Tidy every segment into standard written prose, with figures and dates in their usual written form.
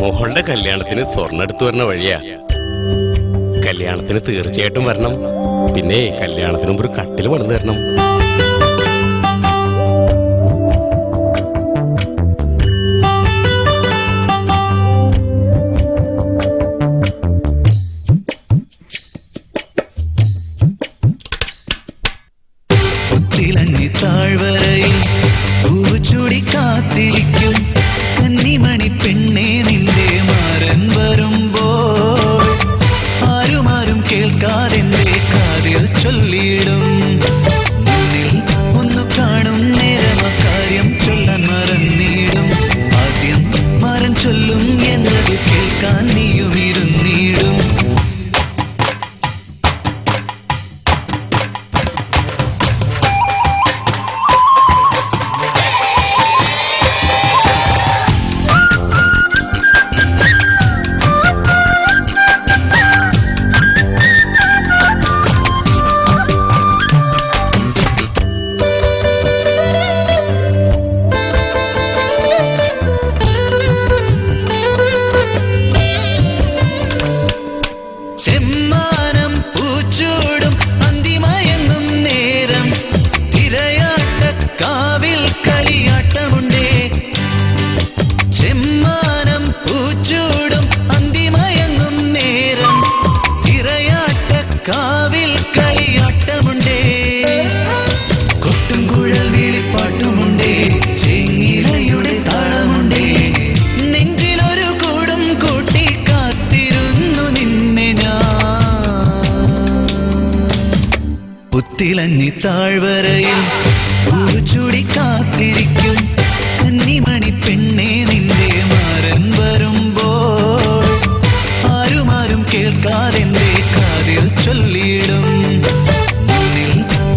മോളുടെ കല്യാണത്തിന് സ്വർണ്ണം എടുത്തു വരുന്ന വഴിയാ. കല്യാണത്തിന് തീർച്ചയായിട്ടും വരണം. പിന്നെ കല്യാണത്തിന് മുമ്പ് ഒരു കട്ടിൽ പണിത് തരണം. താഴ്വരയിൽ പൂച്ചൂടി കാത്തിരിക്കും കന്നിമണി പെണ്ണേ നിന്റെ മാരൻ വരുമ്പോൾ ആരും കേൾക്കാതെന്റെ കാതിൽ ചൊല്ലിയിടും. മുന്നിൽ ഒന്നു കാണും നേരം അക്കാര്യം ചൊല്ലാൻ മറന്നിടും. ആദ്യം മാരൻ ചൊല്ലും എന്നത് കേൾക്കാൻ നീയും ഇരുന്നിടും. ചെമ്മാനം പൂച്ചൂടും അന്തിമയങ്ങും നേരം തിരയാട്ട കാവിൽ കളിയാട്ടമുണ്ടേ. ചെമ്മാനം പൂച്ചൂടും അന്തിമയങ്ങും നേരം തിരയാട്ട കാവിൽ കളിയാട്ടമുണ്ടേ. കൊട്ടും കുഴൽ വിളിപ്പാട്ടുമുണ്ടേ, ചെങ്ങിലയുടെ താളമുണ്ടേ. നെഞ്ചിലൊരു കൂടും കൂട്ടി കാത്തിരുന്നു നിന്നെ പുത്തിലഞ്ഞി താഴ്വരയിൽ പൂച്ചൂടി കാത്തിരിക്കും കന്നിമണി പെണ്ണേ നിന്റെ മാരൻ വരുമ്പോൾ ആരും കേൾക്കാതെന്റെ കാതിൽ ചൊല്ലിയിടും. മുന്നിൽ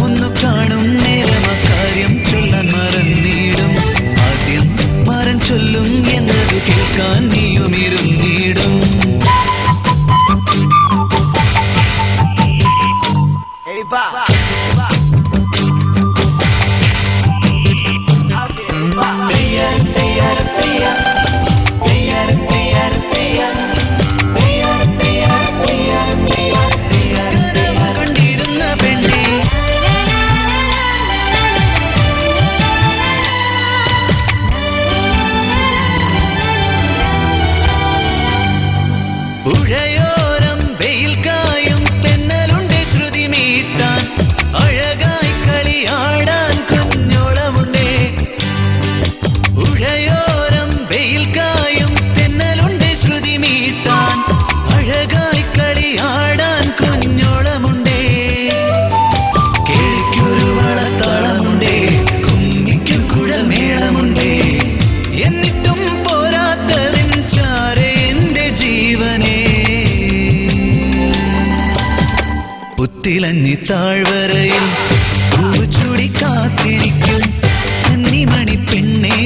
ഒന്നു കാണും നേരം അക്കാര്യം ചൊല്ലാൻ മറന്നിടും. ആദ്യം മാരൻ ചൊല്ലും എന്നത് കേൾക്കാൻ നീയും ഇരുന്നിടും. കണ്ടിരുന്ന പെണ്ണേ പുഴയോരം വെയിൽ കായും തെന്നലുണ്ട് ശ്രുതി മീട്ടാൻ അഴകായി കളിയാടാൻ കുഞ്ഞോളമുണ്ടേ. പുഴയോരം വെയിൽ കായും തെന്നലുണ്ട് ശ്രുതി മീട്ടാൻ അഴകായി കളിയാടാൻ കുഞ്ഞോളമുണ്ടേ. കേൾക്കൊരു വളത്താളമുണ്ടേ, കുമ്മിക്കു കുഴൽ മേളമുണ്ടേ. എന്നിട്ടും പോരാത്തതിൻ ചാരെ എന്റെ ജീവനേ. പുത്തിലഞ്ഞി താഴ്വരയിൽ പൂച്ചൂടി കാത്തിരിക്കും കന്നിമണി പെണ്ണേ.